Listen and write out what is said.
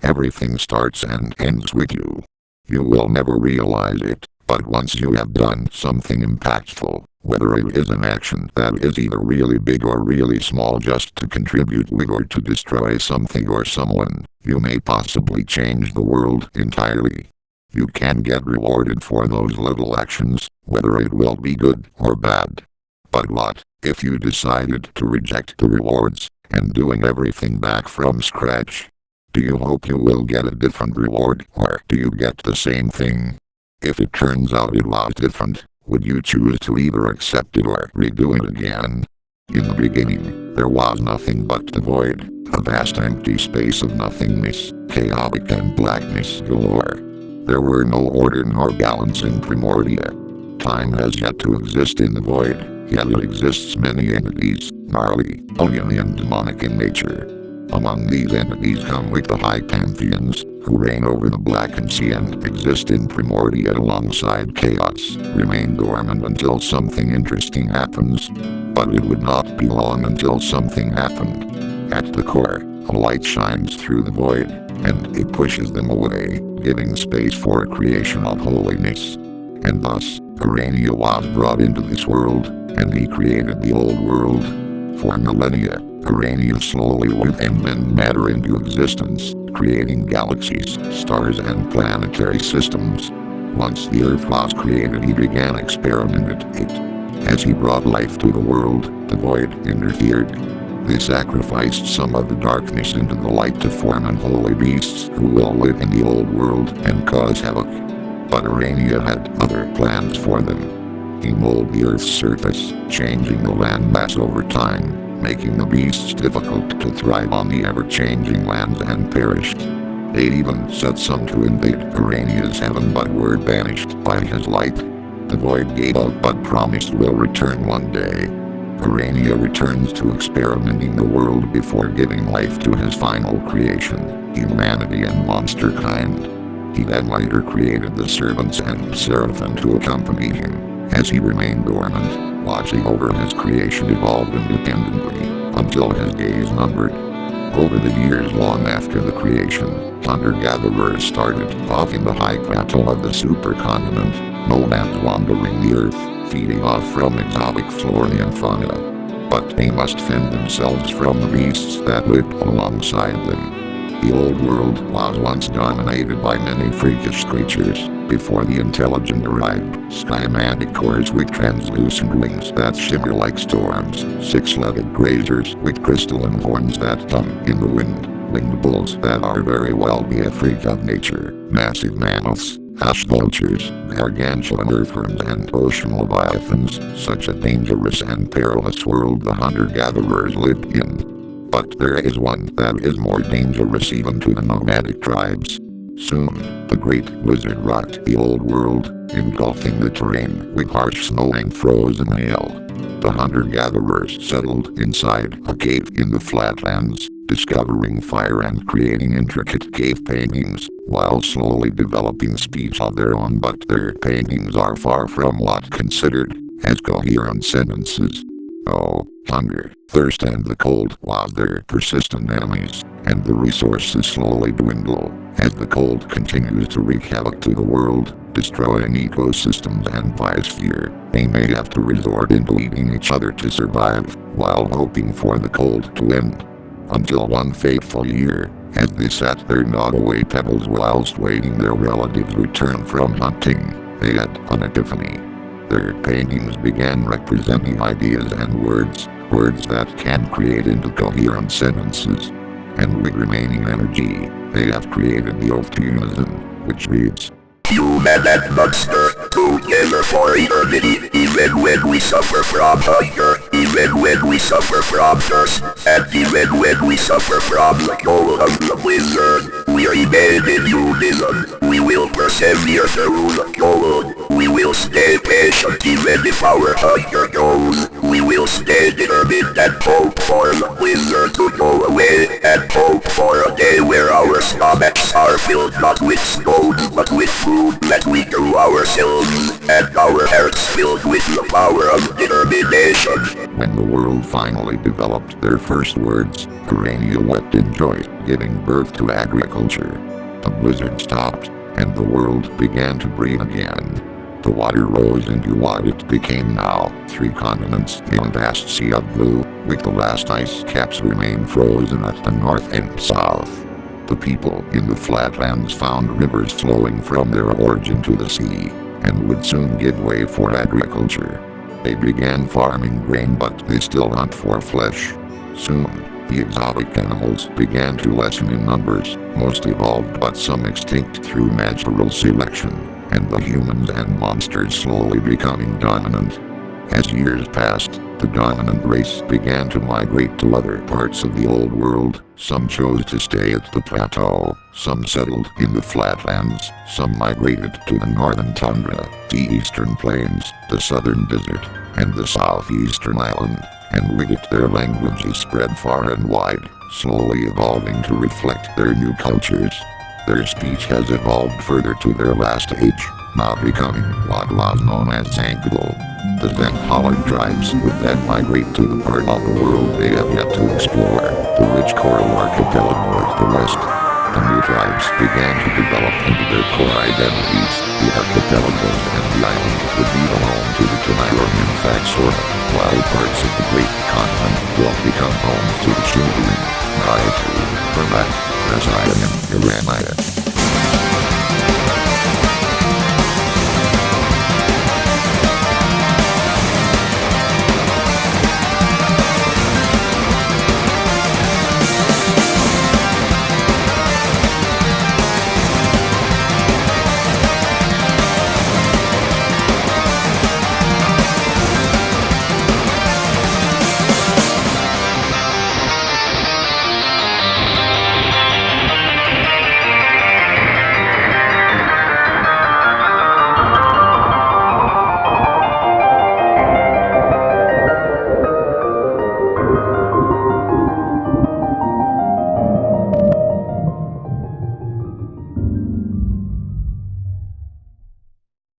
Everything starts and ends with you. You will never realize it, but once you have done something impactful, whether it is an action that is either really big or really small just to contribute with or to destroy something or someone, you may possibly change the world entirely. You can get rewarded for those little actions, whether it will be good or bad. But what if you decided to reject the rewards and doing everything back from scratch? Do you hope you will get a different reward, or do you get the same thing? If it turns out it was different, would you choose to either accept it or redo it again? In the beginning, there was nothing but the void, a vast empty space of nothingness, chaotic and blackness galore. There were no order nor balance in Primordia. Time has yet to exist in the void, yet it exists many entities, gnarly, onion and demonic in nature. Among these entities come with the high pantheons, who reign over the blackened sea and exist in Primordia alongside chaos, remain dormant until something interesting happens. But it would not be long until something happened. At the core, a light shines through the void, and it pushes them away, giving space for a creation of holiness. And thus, Arrania was brought into this world, and he created the old world. For millennia, Arrania slowly would embed matter into existence, creating galaxies, stars and planetary systems. Once the Earth was created, he began experimenting it. As he brought life to the world, the void interfered. They sacrificed some of the darkness into the light to form unholy beasts who will live in the old world and cause havoc. But Arrania had other plans for them. He molded the Earth's surface, changing the landmass over time, making the beasts difficult to thrive on the ever-changing land and perished. They even set some to invade Arrania's heaven but were banished by his light. The void gave up but promised will return one day. Arrania returns to experimenting the world before giving life to his final creation, humanity and monster kind. He then later created the servants and seraphim to accompany him, as he remained dormant, watching over his creation evolve independently, until his days numbered. Over the years long after the creation, hunter-gatherers started off in the high plateau of the supercontinent, nomads wandering the earth, feeding off from exotic flora and fauna. But they must fend themselves from the beasts that lived alongside them. The old world was once dominated by many freakish creatures, before the intelligent arrived, sky manticores with translucent wings that shimmer like storms, six-legged grazers with crystalline horns that hum in the wind, winged bulls that are very well be a freak of nature, massive mammoths, ash vultures, gargantuan earthworms and ocean leviathans, such a dangerous and perilous world the hunter-gatherers lived in. But there is one that is more dangerous even to the nomadic tribes. Soon, the great blizzard rocked the old world, engulfing the terrain with harsh snow and frozen hail. The hunter-gatherers settled inside a cave in the flatlands, discovering fire and creating intricate cave paintings, while slowly developing speech of their own, but their paintings are far from what considered as coherent sentences. Oh, hunger, thirst and the cold was their persistent enemies, and the resources slowly dwindle, as the cold continues to wreak havoc to the world, destroying ecosystems and biosphere. They may have to resort into eating each other to survive, while hoping for the cold to end. Until one fateful year, as they sat there gnawed away pebbles whilst waiting their relatives' return from hunting, they had an epiphany. Their paintings began representing ideas and words that can create into coherent sentences. And with remaining energy, they have created the oath to unison, which reads, Human and monster, together for eternity, even when we suffer from hunger, even when we suffer from thirst, and even when we suffer from the cold of the blizzard, we remain in unison. We will persevere through the cold. We will stay patient even if our hunger goes. we will stay determined and hope for the winter to go away, and hope for a day where our stomachs are filled not with stones but with food that we grew ourselves, and our hearts filled with the power of determination. When the world finally developed their first words, Arrania wept in joy, giving birth to agriculture. The blizzard stopped, and the world began to breathe again. The water rose into what it became now, 3 continents in a vast sea of blue, with the last ice caps remain frozen at the north and south. The people in the flatlands found rivers flowing from their origin to the sea, and would soon give way for agriculture. They began farming grain, but they still hunt for flesh. Soon, the exotic animals began to lessen in numbers, most evolved but some extinct through natural selection, and the humans and monsters slowly becoming dominant. As years passed, the dominant race began to migrate to other parts of the old world. Some chose to stay at the plateau, some settled in the flatlands, some migrated to the northern tundra, the eastern plains, the southern desert, and the southeastern island, and with it their languages spread far and wide, slowly evolving to reflect their new cultures. Their speech has evolved further to their last age, now becoming what was known as Zankulo. The Zan-Pollard tribes would then migrate to the part of the world they have yet to explore, the rich coral archipelago to the west. The new tribes began to develop into their core identities. The archipelagos and the island would be the home to the Arranian Faxora, while parts of the great continent will become home to the Shildering, Naitu, Vermat, Arrania.